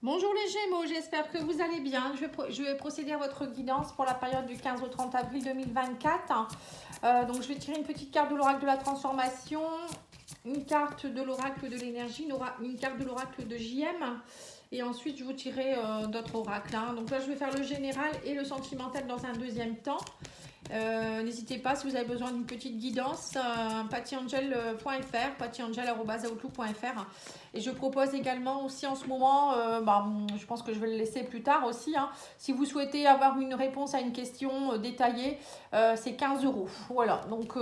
Bonjour les Gémeaux, j'espère que vous allez bien. Je vais procéder à votre guidance pour la période du 15 au 30 avril 2024. Donc je vais tirer une petite carte de l'oracle de la transformation, une carte de l'oracle de l'énergie, une carte de l'oracle de JM. Et ensuite je vous tirerai d'autres oracles. Donc là je vais faire le général et le sentimental dans un deuxième temps. N'hésitez pas si vous avez besoin d'une petite guidance, pattyangel.fr, pattyangel@outlook.fr. Et je propose également aussi en ce moment, je pense que je vais le laisser plus tard aussi, si vous souhaitez avoir une réponse à une question détaillée, c'est 15 euros. Voilà, donc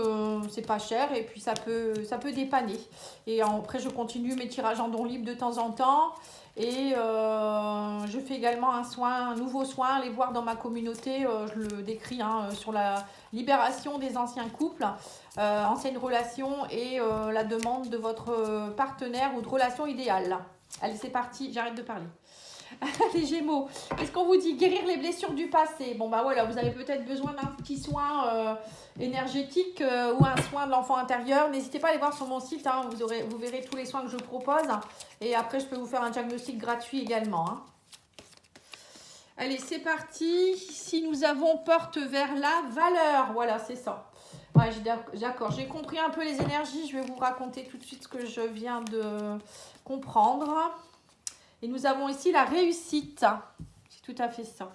c'est pas cher et puis ça peut dépanner. Et après, je continue mes tirages en don libre de temps en temps. Et je fais également un nouveau soin, allez voir dans ma communauté, je le décris sur la libération des anciens couples, anciennes relations et la demande de votre partenaire ou de relation idéale. Allez, c'est parti, j'arrête de parler. Les Gémeaux, qu'est-ce qu'on vous dit? Guérir les blessures du passé. Bon bah voilà, vous avez peut-être besoin d'un petit soin énergétique ou un soin de l'enfant intérieur. N'hésitez pas à aller voir sur mon site, vous verrez tous les soins que je propose. Et après, je peux vous faire un diagnostic gratuit également. Allez, c'est parti. Si nous avons porte vers la valeur, voilà, c'est ça. Ouais, d'accord, j'ai compris un peu les énergies. Je vais vous raconter tout de suite ce que je viens de comprendre. Et nous avons ici la réussite. C'est tout à fait ça.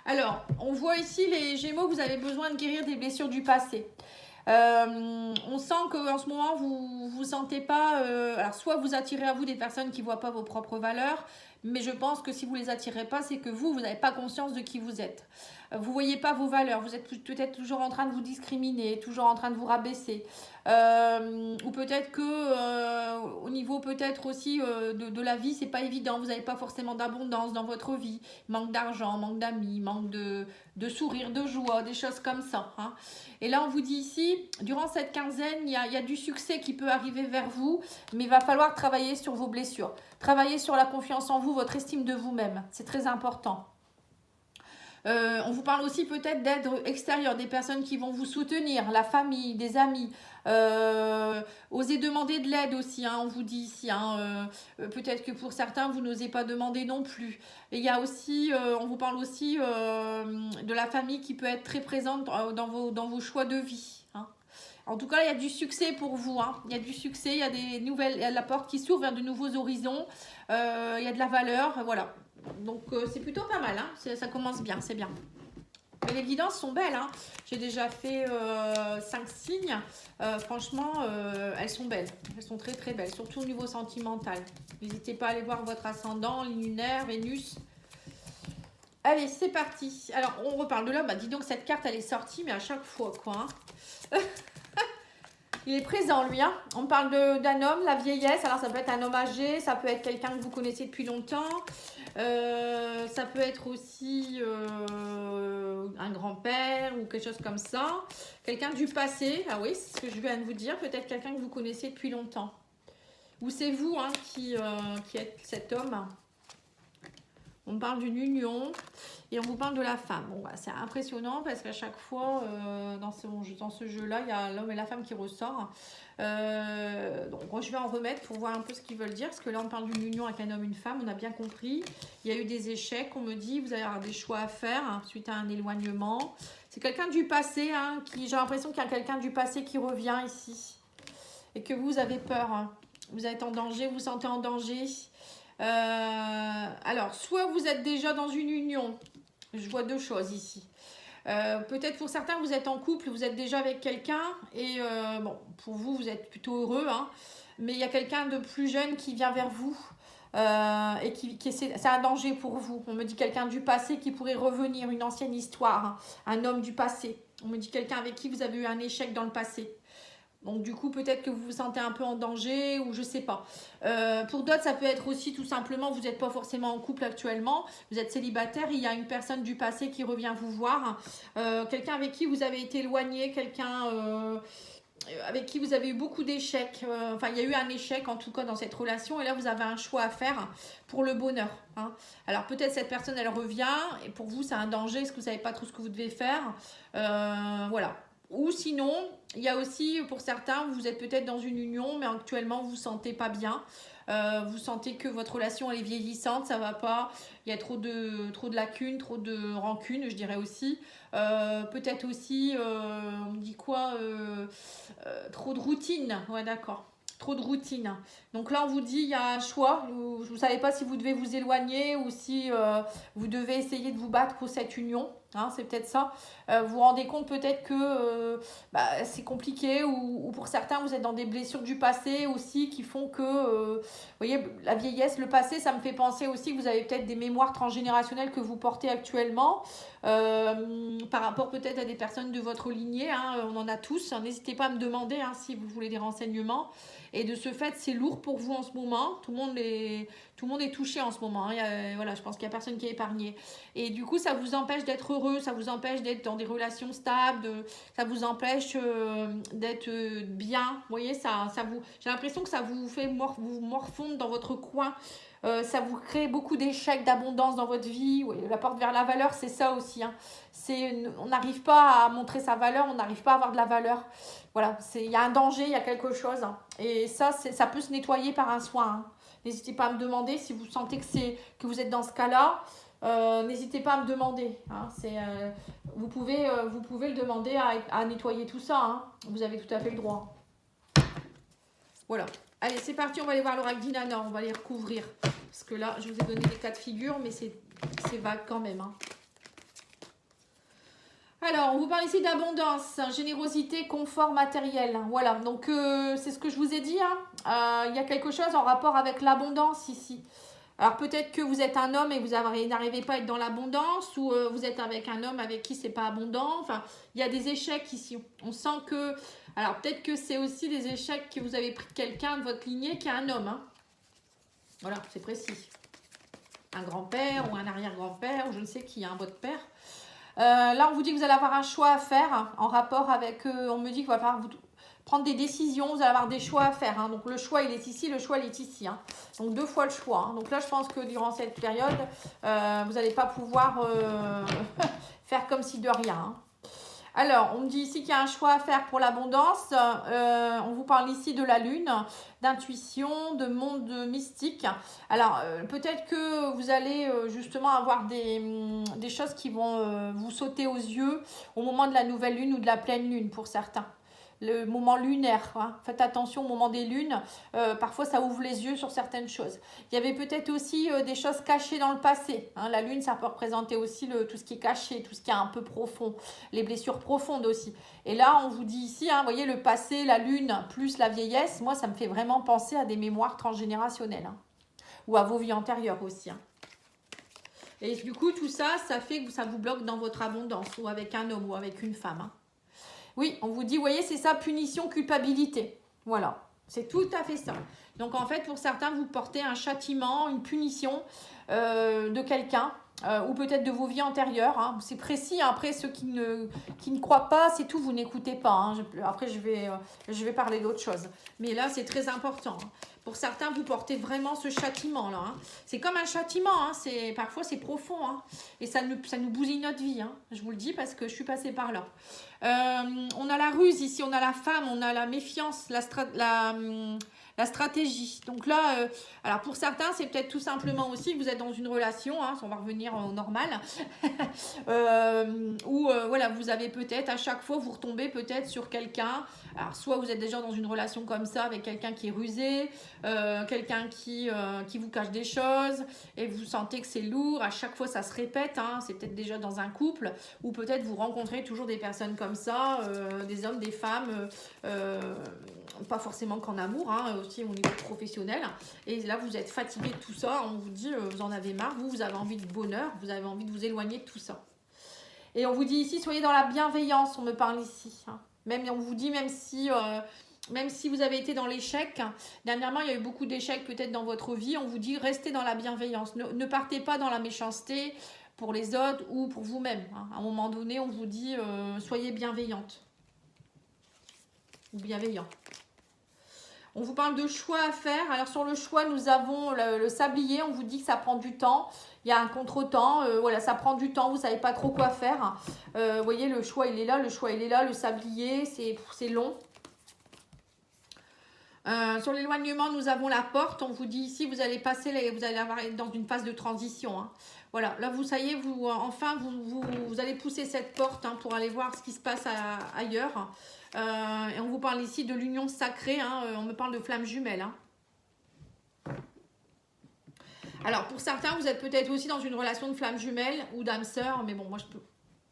Alors, on voit ici les Gémeaux, vous avez besoin de guérir des blessures du passé. On sent qu'en ce moment, vous vous sentez pas... alors, soit vous attirez à vous des personnes qui ne voient pas vos propres valeurs, mais je pense que si vous ne les attirez pas, c'est que vous n'avez pas conscience de qui vous êtes. Vous ne voyez pas vos valeurs, vous êtes peut-être toujours en train de vous discriminer, toujours en train de vous rabaisser. Ou peut-être que au niveau peut-être aussi de la vie, c'est pas évident, vous n'avez pas forcément d'abondance dans votre vie, manque d'argent, manque d'amis, manque de sourire, de joie, des choses comme ça. Et là, on vous dit ici, durant cette quinzaine, il y a du succès qui peut arriver vers vous, mais il va falloir travailler sur vos blessures, travailler sur la confiance en vous, votre estime de vous-même. C'est très important. On vous parle aussi peut-être d'aide extérieure, des personnes qui vont vous soutenir, la famille, des amis. Osez demander de l'aide aussi, on vous dit ici. Peut-être que pour certains, vous n'osez pas demander non plus. Et il y a aussi, on vous parle aussi de la famille qui peut être très présente dans vos choix de vie. En tout cas, il y a du succès pour vous. Il y a du succès, il y a des nouvelles, il y a la porte qui s'ouvre vers de nouveaux horizons. Il y a de la valeur, voilà. Donc c'est plutôt pas mal, ça commence bien, c'est bien. Mais les guidances sont belles, J'ai déjà fait 5 signes. Franchement, elles sont belles. Elles sont très très belles, surtout au niveau sentimental. N'hésitez pas à aller voir votre ascendant, lunaire, Vénus. Allez, c'est parti. Alors, on reparle de l'homme. Dis donc, cette carte, elle est sortie, mais à chaque fois, quoi. Il est présent, lui. On parle d'un homme, la vieillesse. Alors, ça peut être un homme âgé, ça peut être quelqu'un que vous connaissez depuis longtemps. Ça peut être aussi un grand-père ou quelque chose comme ça. Quelqu'un du passé. Ah oui, c'est ce que je viens de vous dire. Peut-être quelqu'un que vous connaissez depuis longtemps. Ou c'est vous qui êtes cet homme. On parle d'une union et on vous parle de la femme. Bon, c'est impressionnant parce qu'à chaque fois, dans ce jeu-là, il y a l'homme et la femme qui ressort. Donc, moi, je vais en remettre pour voir un peu ce qu'ils veulent dire. Parce que là, on parle d'une union avec un homme et une femme. On a bien compris. Il y a eu des échecs. On me dit, vous allez avoir des choix à faire suite à un éloignement. C'est quelqu'un du passé. J'ai l'impression qu'il y a quelqu'un du passé qui revient ici. Et que vous avez peur. Vous êtes en danger, vous vous sentez en danger. Alors, soit vous êtes déjà dans une union, je vois deux choses ici. Peut-être pour certains, vous êtes en couple, vous êtes déjà avec quelqu'un et pour vous, vous êtes plutôt heureux, mais il y a quelqu'un de plus jeune qui vient vers vous et c'est un danger pour vous. On me dit quelqu'un du passé qui pourrait revenir, une ancienne histoire, un homme du passé. On me dit quelqu'un avec qui vous avez eu un échec dans le passé. Donc du coup, peut-être que vous vous sentez un peu en danger ou je sais pas. Pour d'autres, ça peut être aussi tout simplement, vous n'êtes pas forcément en couple actuellement, vous êtes célibataire, il y a une personne du passé qui revient vous voir. Quelqu'un avec qui vous avez été éloigné, quelqu'un avec qui vous avez eu beaucoup d'échecs. Il y a eu un échec en tout cas dans cette relation et là, vous avez un choix à faire pour le bonheur. Alors peut-être cette personne, elle revient et pour vous, c'est un danger parce que vous ne savez pas trop ce que vous devez faire. Voilà. Ou sinon, il y a aussi, pour certains, vous êtes peut-être dans une union, mais actuellement, vous ne vous sentez pas bien. Vous sentez que votre relation elle est vieillissante, ça va pas. Il y a trop de lacunes, trop de rancune, je dirais aussi. Peut-être aussi, on me dit quoi trop de routine. Ouais, d'accord. Trop de routine. Donc là, on vous dit, il y a un choix. Vous ne savez pas si vous devez vous éloigner ou si vous devez essayer de vous battre pour cette union. Hein, c'est peut-être ça. Vous vous rendez compte peut-être que c'est compliqué ou pour certains, vous êtes dans des blessures du passé aussi qui font que, vous voyez, la vieillesse, le passé, ça me fait penser aussi que vous avez peut-être des mémoires transgénérationnelles que vous portez actuellement par rapport peut-être à des personnes de votre lignée. Hein, on en a tous. N'hésitez pas à me demander si vous voulez des renseignements. Et de ce fait, c'est lourd pour vous en ce moment. Tout le monde est touché en ce moment. Hein. Voilà, je pense qu'il n'y a personne qui est épargné. Et du coup, ça vous empêche d'être heureux, ça vous empêche d'être dans des relations stables, ça vous empêche d'être bien. Vous voyez, j'ai l'impression que ça vous fait vous morfondre dans votre coin. Ça vous crée beaucoup d'échecs, d'abondance dans votre vie. Oui, la porte vers la valeur, c'est ça aussi. Hein. On n'arrive pas à montrer sa valeur, on n'arrive pas à avoir de la valeur. Voilà, il y a un danger, il y a quelque chose. Hein. Et ça peut se nettoyer par un soin. Hein. N'hésitez pas à me demander si vous sentez que vous êtes dans ce cas-là. N'hésitez pas à me demander. Hein. Vous pouvez le demander à nettoyer tout ça. Hein. Vous avez tout à fait le droit. Voilà. Allez, c'est parti, on va aller voir l'oracle d'Inanna, on va les recouvrir. Parce que là, je vous ai donné des cas de figure, mais c'est vague quand même. Hein. Alors, on vous parle ici d'abondance, générosité, confort matériel. Voilà, donc c'est ce que je vous ai dit. Hein. Il y a quelque chose en rapport avec l'abondance ici. Alors peut-être que vous êtes un homme et vous n'arrivez pas à être dans l'abondance, ou vous êtes avec un homme avec qui c'est pas abondant. Enfin, il y a des échecs ici. On sent que... Alors peut-être que c'est aussi des échecs que vous avez pris de quelqu'un de votre lignée qui est un homme. Hein. Voilà, c'est précis. Un grand-père ou un arrière-grand-père, ou je ne sais qui, votre père. Là, on vous dit que vous allez avoir un choix à faire en rapport avec... on me dit qu'il va falloir vous prendre des décisions, vous allez avoir des choix à faire. Hein. Donc, le choix, il est ici, le choix, il est ici. Hein. Donc, 2 fois le choix. Hein. Donc là, je pense que durant cette période, vous n'allez pas pouvoir faire comme si de rien. Hein. Alors, on me dit ici qu'il y a un choix à faire pour l'abondance. On vous parle ici de la lune, d'intuition, de monde mystique. Alors, peut-être que vous allez justement avoir des choses qui vont vous sauter aux yeux au moment de la nouvelle lune ou de la pleine lune pour certains. Le moment lunaire, hein. Faites attention au moment des lunes, parfois ça ouvre les yeux sur certaines choses. Il y avait peut-être aussi des choses cachées dans le passé, hein. La lune, ça peut représenter aussi tout ce qui est caché, tout ce qui est un peu profond, les blessures profondes aussi. Et là, on vous dit ici, hein, vous voyez, le passé, la lune, plus la vieillesse, moi, ça me fait vraiment penser à des mémoires transgénérationnelles, hein, ou à vos vies antérieures aussi. Hein. Et du coup, tout ça, ça fait que ça vous bloque dans votre abondance, ou avec un homme, ou avec une femme, hein. Oui, on vous dit, vous voyez, c'est ça, punition, culpabilité. Voilà, c'est tout à fait ça. Donc, en fait, pour certains, vous portez un châtiment, une punition de quelqu'un ou peut-être de vos vies antérieures. Hein. C'est précis. Hein. Après, ceux qui ne croient pas, c'est tout, vous n'écoutez pas. Hein. Après, je vais parler d'autre chose. Mais là, c'est très important. Hein. Pour certains, vous portez vraiment ce châtiment-là. Hein. C'est comme un châtiment. Hein. Parfois, c'est profond. Hein. Et ça nous bousille notre vie. Hein. Je vous le dis parce que je suis passée par là. On a la ruse ici, on a la femme, on a la méfiance, la stratégie. Donc là, alors pour certains, c'est peut-être tout simplement aussi que vous êtes dans une relation, hein, on va revenir au normal, où voilà, vous avez peut-être, à chaque fois, vous retombez peut-être sur quelqu'un. Alors soit vous êtes déjà dans une relation comme ça avec quelqu'un qui est rusé, quelqu'un qui vous cache des choses et vous sentez que c'est lourd, à chaque fois ça se répète, hein, c'est peut-être déjà dans un couple ou peut-être vous rencontrez toujours des personnes comme ça, des hommes, des femmes, pas forcément qu'en amour, hein, aussi au niveau professionnel, et là vous êtes fatigué de tout ça, on vous dit vous en avez marre, vous avez envie de bonheur, vous avez envie de vous éloigner de tout ça. Et on vous dit ici, soyez dans la bienveillance, on me parle ici, hein. Même, on vous dit, même si vous avez été dans l'échec, dernièrement, il y a eu beaucoup d'échecs peut-être dans votre vie, on vous dit, restez dans la bienveillance. Ne partez pas dans la méchanceté pour les autres ou pour vous-même. Hein. À un moment donné, on vous dit, soyez bienveillante. Ou bienveillant. On vous parle de choix à faire. Alors, sur le choix, nous avons le sablier. On vous dit que ça prend du temps. Il y a un contre-temps. Voilà, ça prend du temps. Vous ne savez pas trop quoi faire. Vous voyez, le choix, il est là. Le choix, il est là. Le sablier, c'est long. Sur l'éloignement, nous avons la porte. On vous dit ici, vous allez passer, vous allez avoir dans une phase de transition. Hein. Voilà, là, vous savez, enfin, vous allez pousser cette porte hein, pour aller voir ce qui se passe ailleurs. Et on vous parle ici de l'union sacrée. Hein, on me parle de flammes jumelles. Hein. Alors, pour certains, vous êtes peut-être aussi dans une relation de flammes jumelles ou d'âme sœur. Mais bon, moi, je peux...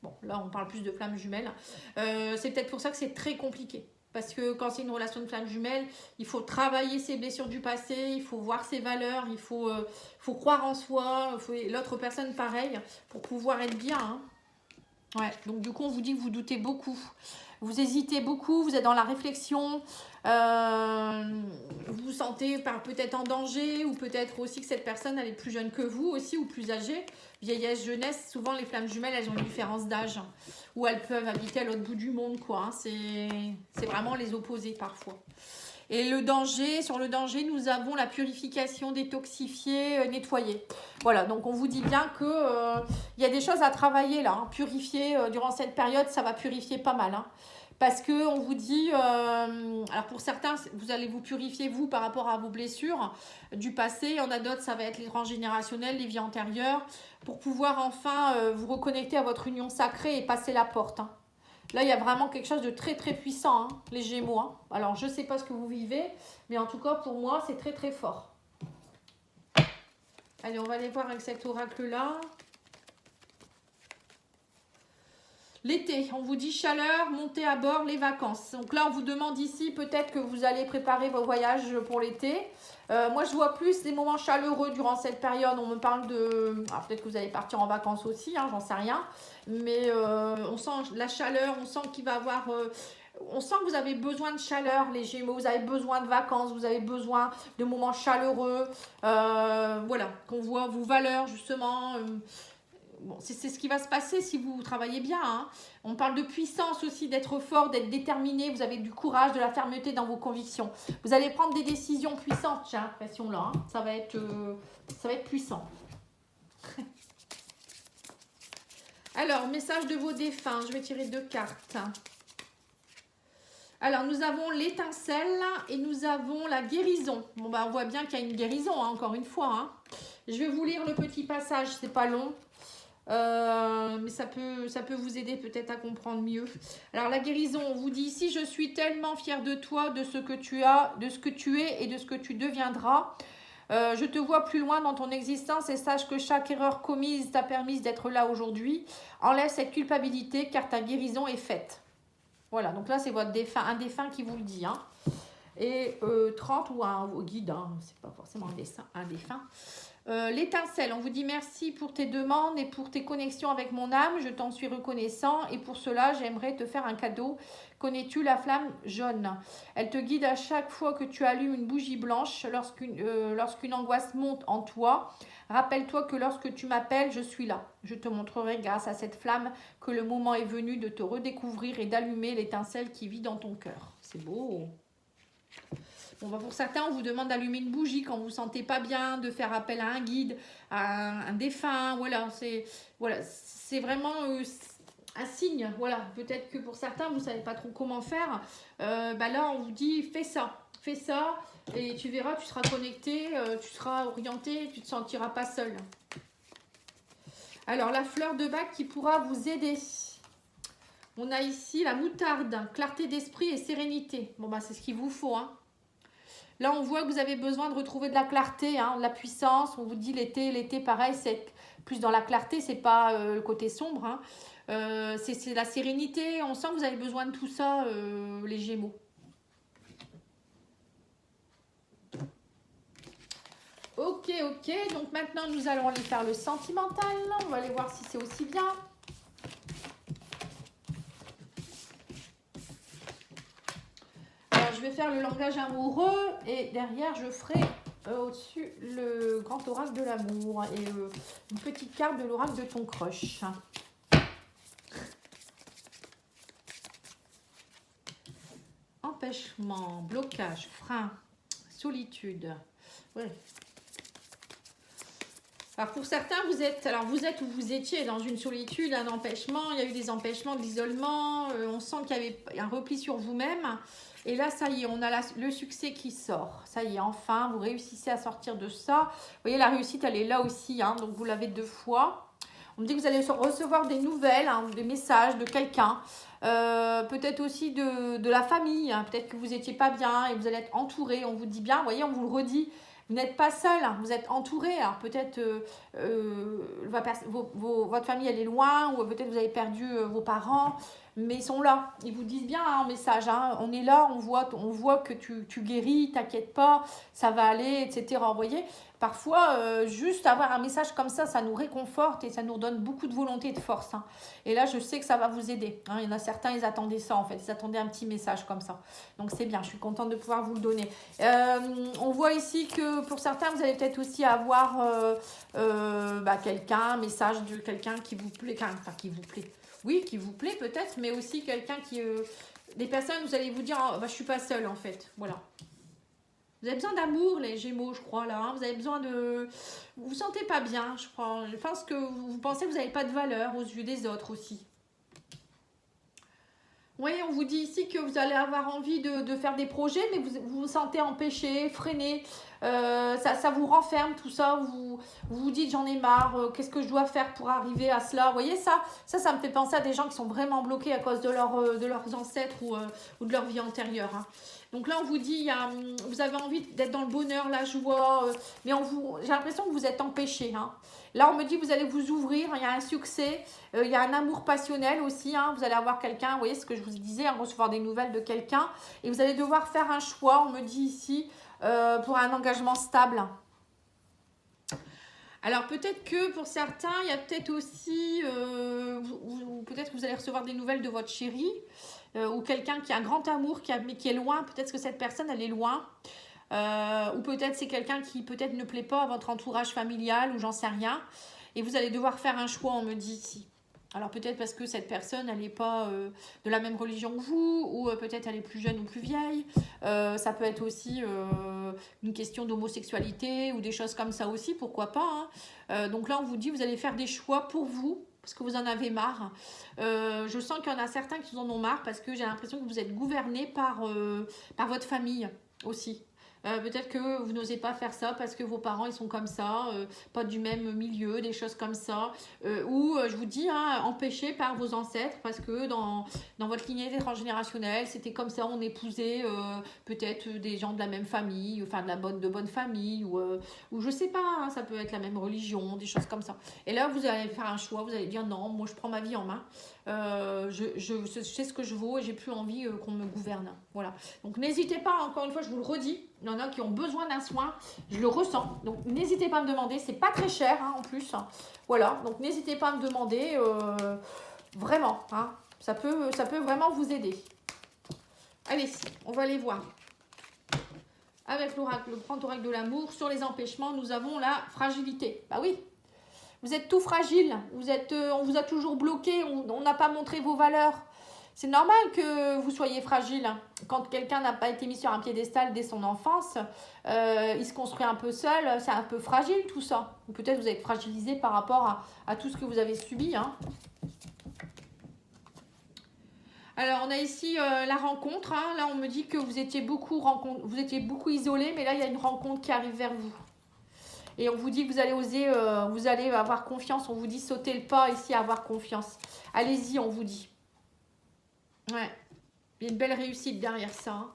Bon, là, on parle plus de flammes jumelles. C'est peut-être pour ça que c'est très compliqué. Parce que quand c'est une relation de flammes jumelles, il faut travailler ses blessures du passé, il faut voir ses valeurs, il faut croire en soi, l'autre personne pareil, pour pouvoir être bien. Hein. Ouais, donc du coup, on vous dit que vous doutez beaucoup. Vous hésitez beaucoup, vous êtes dans la réflexion, vous vous sentez peut-être en danger, ou peut-être aussi que cette personne, elle est plus jeune que vous aussi, ou plus âgée. Vieillesse, jeunesse, souvent les flammes jumelles, elles ont une différence d'âge, ou elles peuvent habiter à l'autre bout du monde, quoi. Hein. C'est vraiment les opposés parfois. Et le danger, sur le danger, nous avons la purification, détoxifier, nettoyer. Voilà, donc on vous dit bien que y a des choses à travailler là. Hein. Purifier, durant cette période, ça va purifier pas mal. Hein. Parce que on vous dit, alors pour certains, vous allez vous purifier vous par rapport à vos blessures du passé. Il y en a d'autres, ça va être les transgénérationnels, les vies antérieures, pour pouvoir enfin vous reconnecter à votre union sacrée et passer la porte. Hein. Là, il y a vraiment quelque chose de très très puissant, hein, les Gémeaux. Hein. Alors, je ne sais pas ce que vous vivez, mais en tout cas, pour moi, c'est très très fort. Allez, on va aller voir avec cet oracle-là. L'été, on vous dit chaleur, montée à bord, les vacances. Donc là, on vous demande ici, peut-être que vous allez préparer vos voyages pour l'été. Moi, je vois plus des moments chaleureux durant cette période. On me parle de... Alors, peut-être que vous allez partir en vacances aussi, hein, j'en sais rien. Mais on sent la chaleur, on sent qu'il va y avoir... on sent que vous avez besoin de chaleur, les Gémeaux. Vous avez besoin de vacances, vous avez besoin de moments chaleureux. Voilà, qu'on voit vos valeurs, justement... Bon, c'est ce qui va se passer si vous travaillez bien. Hein. On parle de puissance aussi, d'être fort, d'être déterminé. Vous avez du courage, de la fermeté dans vos convictions. Vous allez prendre des décisions puissantes, j'ai l'impression là. Hein. Ça va être puissant. Alors, message de vos défunts. Je vais tirer 2 cartes. Alors, nous avons l'étincelle et nous avons la guérison. Bon, bah, on voit bien qu'il y a une guérison, hein, encore une fois. Hein. Je vais vous lire le petit passage, c'est pas long. Mais ça peut vous aider peut-être à comprendre mieux. Alors la guérison, on vous dit ici, je suis tellement fière de toi, de ce que tu as, de ce que tu es et de ce que tu deviendras. Je te vois plus loin dans ton existence et sache que chaque erreur commise t'a permis d'être là aujourd'hui. Enlève cette culpabilité car ta guérison est faite. Voilà, donc là c'est votre défunt, un défunt qui vous le dit. Hein. Et 30 ou un guide, hein, c'est pas forcément un défunt. L'étincelle, on vous dit merci pour tes demandes et pour tes connexions avec mon âme, je t'en suis reconnaissant et pour cela j'aimerais te faire un cadeau. Connais-tu la flamme jaune? Elle te guide à chaque fois que tu allumes une bougie blanche, lorsqu'une angoisse monte en toi. Rappelle-toi que lorsque tu m'appelles, je suis là. Je te montrerai grâce à cette flamme que le moment est venu de te redécouvrir et d'allumer l'étincelle qui vit dans ton cœur. C'est beau. Bon, bah pour certains, on vous demande d'allumer une bougie quand vous ne vous sentez pas bien, de faire appel à un guide, à un défunt. Voilà, c'est vraiment un signe. Voilà, peut-être que pour certains, vous ne savez pas trop comment faire. Bah là, on vous dit, fais ça et tu verras, tu seras connecté, tu seras orienté, tu ne te sentiras pas seul. Alors, la fleur de bac qui pourra vous aider. On a ici la moutarde, clarté d'esprit et sérénité. Bon, bah c'est ce qu'il vous faut, hein. Là, on voit que vous avez besoin de retrouver de la clarté, hein, de la puissance. On vous dit l'été pareil, c'est plus dans la clarté, c'est pas le côté sombre. Hein. C'est la sérénité. On sent que vous avez besoin de tout ça, les Gémeaux. Ok. Donc maintenant, nous allons aller faire le sentimental. On va aller voir si c'est aussi bien. Je vais faire le langage amoureux et derrière je ferai au-dessus le grand oracle de l'amour et une petite carte de l'oracle de ton crush. Empêchement, blocage, frein, solitude. Ouais. Alors pour certains, vous êtes où vous étiez, dans une solitude, un empêchement, il y a eu des empêchements, de l'isolement, on sent qu'il y avait un repli sur vous-même. Et là, ça y est, on a le succès qui sort. Ça y est, enfin, vous réussissez à sortir de ça. Vous voyez, la réussite, elle est là aussi, hein, donc vous l'avez 2 fois. On me dit que vous allez recevoir des nouvelles, hein, des messages de quelqu'un. Peut-être aussi de la famille. Hein, peut-être que vous n'étiez pas bien et vous allez être entouré. On vous dit bien, vous voyez, on vous le redit. Vous n'êtes pas seul, hein, vous êtes entouré. Alors peut-être votre famille, elle est loin, ou peut-être vous avez perdu vos parents. Mais ils sont là, ils vous disent bien hein, en message, hein, on est là, on voit que tu guéris, t'inquiète pas, ça va aller, etc. Vous voyez, parfois, juste avoir un message comme ça nous réconforte et ça nous donne beaucoup de volonté et de force. Hein. Et là, je sais que ça va vous aider. Hein. Il y en a certains, ils attendaient ça en fait, ils attendaient un petit message comme ça. Donc c'est bien, je suis contente de pouvoir vous le donner. On voit ici que pour certains, vous allez peut-être aussi avoir quelqu'un, un message de quelqu'un qui vous plaît, enfin qui vous plaît. Oui, qui vous plaît peut-être, mais aussi quelqu'un qui... des personnes, vous allez vous dire, oh, je suis pas seule en fait. Voilà. Vous avez besoin d'amour, les Gémeaux, je crois, là. Hein. Vous avez besoin de... Vous vous sentez pas bien, je crois. Je pense que vous pensez que vous n'avez pas de valeur aux yeux des autres aussi. Oui, on vous dit ici que vous allez avoir envie de faire des projets, mais vous vous sentez empêché, freiné. Ça vous renferme, tout ça. Vous vous dites, j'en ai marre, qu'est-ce que je dois faire pour arriver à cela. Vous voyez, ça me fait penser à des gens qui sont vraiment bloqués à cause de leurs ancêtres ou de leur vie antérieure. Hein. Donc là, on vous dit, vous avez envie d'être dans le bonheur, la joie, mais j'ai l'impression que vous êtes empêché. Hein. Là, on me dit que vous allez vous ouvrir, il y a un succès, il y a un amour passionnel aussi. Hein. Vous allez avoir quelqu'un, vous voyez ce que je vous disais, hein, recevoir des nouvelles de quelqu'un. Et vous allez devoir faire un choix, on me dit ici, pour un engagement stable. Alors peut-être que pour certains, il y a peut-être aussi, peut-être que vous allez recevoir des nouvelles de votre chéri, ou quelqu'un qui a un grand amour, mais qui est loin. Peut-être que cette personne, elle est loin. Ou peut-être c'est quelqu'un qui peut-être ne plaît pas à votre entourage familial ou j'en sais rien et vous allez devoir faire un choix, on me dit ici. Alors peut-être parce que cette personne elle n'est pas de la même religion que vous ou peut-être elle est plus jeune ou plus vieille, ça peut être aussi une question d'homosexualité ou des choses comme ça aussi, pourquoi pas hein. Donc là on vous dit vous allez faire des choix pour vous parce que vous en avez marre. Je sens qu'il y en a certains qui en ont marre parce que j'ai l'impression que vous êtes gouverné par votre famille aussi. Peut-être que vous n'osez pas faire ça parce que vos parents ils sont comme ça, pas du même milieu, des choses comme ça. Ou je vous dis, hein, empêchés par vos ancêtres parce que dans votre lignée transgénérationnelle, c'était comme ça, on épousait peut-être des gens de la même famille, enfin de bonne famille, ou je sais pas, hein, ça peut être la même religion, des choses comme ça. Et là, vous allez faire un choix, vous allez dire non, moi je prends ma vie en main. Je sais ce que je vaux et j'ai plus envie qu'on me gouverne. Voilà. Donc n'hésitez pas, encore une fois, je vous le redis, il y en a qui ont besoin d'un soin, je le ressens. Donc n'hésitez pas à me demander, c'est pas très cher hein, en plus. Voilà, donc n'hésitez pas à me demander, vraiment, hein, ça peut vraiment vous aider. Allez, on va aller voir. Avec l'oracle, le grand oracle de l'amour, sur les empêchements, nous avons la fragilité. Bah oui. Vous êtes tout fragile, on vous a toujours bloqué, on n'a pas montré vos valeurs. C'est normal que vous soyez fragile. Quand quelqu'un n'a pas été mis sur un piédestal dès son enfance, il se construit un peu seul, c'est un peu fragile tout ça. Ou peut-être vous êtes fragilisé par rapport à tout ce que vous avez subi. Hein. Alors, on a ici la rencontre. Hein. Là, on me dit que vous étiez beaucoup isolé, mais là, il y a une rencontre qui arrive vers vous. Et on vous dit que vous allez oser, vous allez avoir confiance. On vous dit sauter le pas ici, avoir confiance. Allez-y, on vous dit. Ouais, il y a une belle réussite derrière ça. Hein.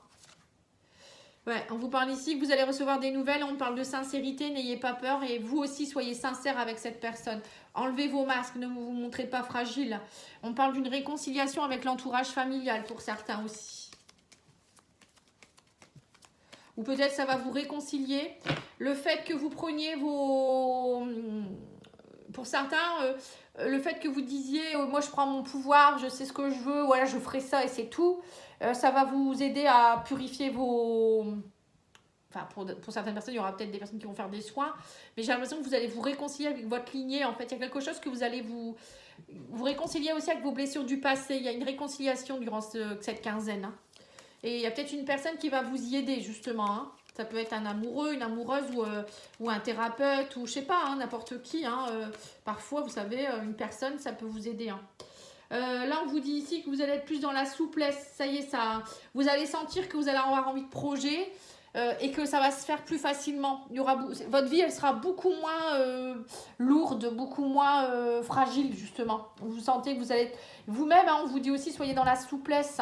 Ouais, on vous parle ici que vous allez recevoir des nouvelles. On parle de sincérité, n'ayez pas peur. Et vous aussi, soyez sincère avec cette personne. Enlevez vos masques, ne vous montrez pas fragile. On parle d'une réconciliation avec l'entourage familial pour certains aussi. Ou peut-être ça va vous réconcilier. Le fait que vous preniez vos... Pour certains, le fait que vous disiez moi je prends mon pouvoir, je sais ce que je veux, voilà je ferai ça et c'est tout. Ça va vous aider à purifier vos... Enfin pour certaines personnes, il y aura peut-être des personnes qui vont faire des soins. Mais j'ai l'impression que vous allez vous réconcilier avec votre lignée. En fait, il y a quelque chose que vous allez vous réconcilier aussi avec vos blessures du passé. Il y a une réconciliation durant cette quinzaine. Hein. Et il y a peut-être une personne qui va vous y aider, justement. Hein. Ça peut être un amoureux, une amoureuse ou un thérapeute ou je sais pas, hein, n'importe qui. Hein, parfois, vous savez, une personne, ça peut vous aider. Hein. Là, on vous dit ici que vous allez être plus dans la souplesse. Ça y est, vous allez sentir que vous allez avoir envie de projet et que ça va se faire plus facilement. Votre vie, elle sera beaucoup moins lourde, beaucoup moins fragile, justement. Vous sentez que vous allez être vous-même. Hein, on vous dit aussi, soyez dans la souplesse.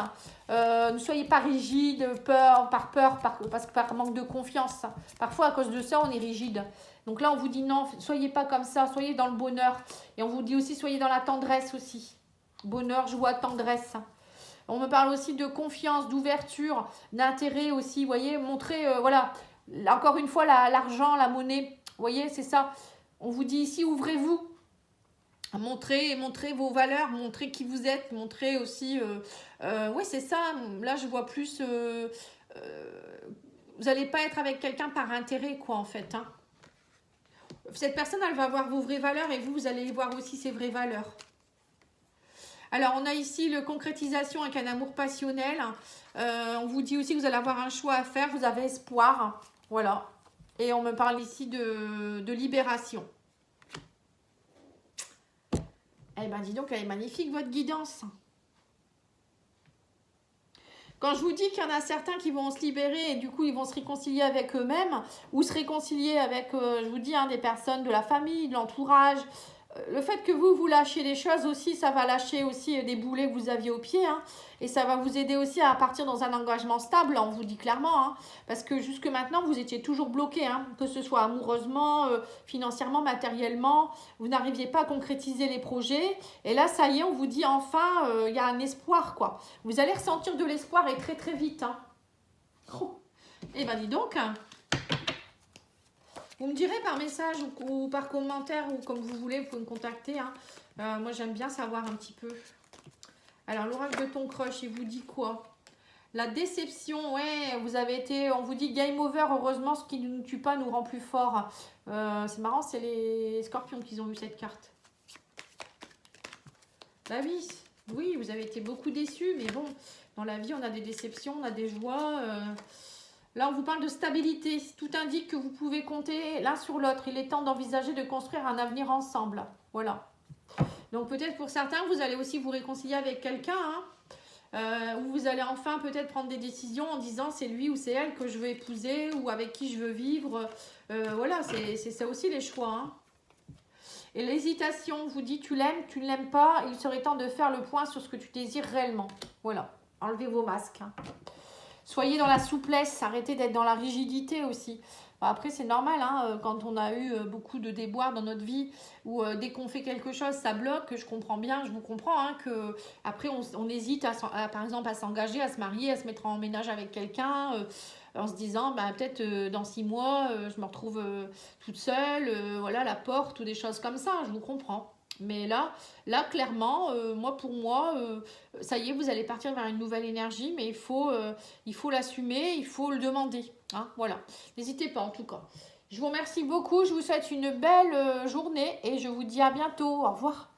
Ne soyez pas rigide, parce que par manque de confiance. Parfois, à cause de ça, on est rigide. Donc là, on vous dit non, soyez pas comme ça, soyez dans le bonheur. Et on vous dit aussi, soyez dans la tendresse aussi. Bonheur, joie, tendresse. On me parle aussi de confiance, d'ouverture, d'intérêt aussi. Vous voyez, montrer, voilà, encore une fois, l'argent, la monnaie. Vous voyez, c'est ça. On vous dit ici, ouvrez-vous. Montrez vos valeurs, montrez qui vous êtes, montrez aussi... oui, c'est ça. Là, je vois plus... vous n'allez pas être avec quelqu'un par intérêt, quoi, en fait. Hein. Cette personne, elle va voir vos vraies valeurs et vous allez voir aussi ses vraies valeurs. Alors, on a ici le concrétisation avec un amour passionnel. On vous dit aussi que vous allez avoir un choix à faire. Vous avez espoir. Voilà. Et on me parle ici de libération. Eh bien, dis donc, elle est magnifique, votre guidance. Quand je vous dis qu'il y en a certains qui vont se libérer et du coup, ils vont se réconcilier avec eux-mêmes ou se réconcilier avec, je vous dis, hein, des personnes de la famille, de l'entourage. Le fait que vous lâchez des choses aussi, ça va lâcher aussi des boulets que vous aviez au pied. Hein, et ça va vous aider aussi à partir dans un engagement stable, on vous dit clairement. Hein, parce que jusque maintenant, vous étiez toujours bloqué. Hein, que ce soit amoureusement, financièrement, matériellement. Vous n'arriviez pas à concrétiser les projets. Et là, ça y est, on vous dit enfin, il y a un espoir, quoi. Vous allez ressentir de l'espoir et très très vite. Hein. Oh. Eh ben dis donc. Hein. Vous me direz par message ou par commentaire ou comme vous voulez, vous pouvez me contacter. Hein. Moi, j'aime bien savoir un petit peu. Alors, l'oracle de ton crush, il vous dit quoi? La déception, ouais, vous avez été, on vous dit game over, heureusement, ce qui ne nous tue pas nous rend plus fort. C'est marrant, c'est les scorpions qui ont eu cette carte. La vie, oui, vous avez été beaucoup déçus, mais bon, dans la vie, on a des déceptions, on a des joies. Là, on vous parle de stabilité. Tout indique que vous pouvez compter l'un sur l'autre. Il est temps d'envisager de construire un avenir ensemble. Voilà. Donc, peut-être pour certains, vous allez aussi vous réconcilier avec quelqu'un. Hein, où vous allez enfin peut-être prendre des décisions en disant c'est lui ou c'est elle que je veux épouser ou avec qui je veux vivre. Voilà, c'est ça aussi les choix. Hein. Et l'hésitation, vous dit tu l'aimes, tu ne l'aimes pas. Il serait temps de faire le point sur ce que tu désires réellement. Voilà. Enlevez vos masques. Hein. Soyez dans la souplesse, arrêtez d'être dans la rigidité aussi. Après, c'est normal, hein, quand on a eu beaucoup de déboires dans notre vie, ou dès qu'on fait quelque chose, ça bloque, je comprends bien, je vous comprends, hein, que après on hésite, par exemple, à s'engager, à se marier, à se mettre en ménage avec quelqu'un, en se disant, bah, peut-être dans 6 mois, je me retrouve toute seule, voilà, la porte, ou des choses comme ça, je vous comprends. Mais là clairement, pour moi, ça y est, vous allez partir vers une nouvelle énergie, mais il faut l'assumer, il faut le demander. Hein, voilà. N'hésitez pas en tout cas. Je vous remercie beaucoup, je vous souhaite une belle journée et je vous dis à bientôt. Au revoir.